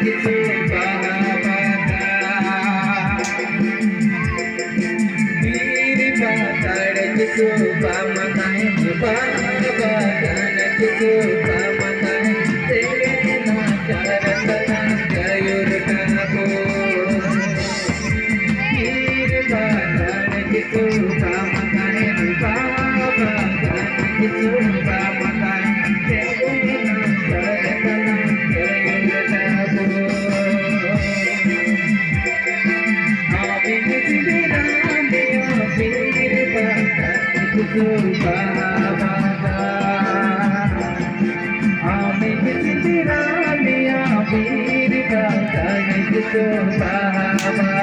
কিছু পাহাবাদা পীর বাতার কিছু পামাতায় পাহাবাদান কিছু পামাতায় তেরে না চারতনা গয়ুর কাবো পীর বাতার কিছু পামাতায় পাহাবাদান কিছু পামাতায় তেরে না চারতনা গয়ুর কাবো আমি জিবে রাম দিও পীর বাতার কিছু পাহাবাদা আমি জিবে রাম দিও পীর বাতার কিছু পাহাবাদা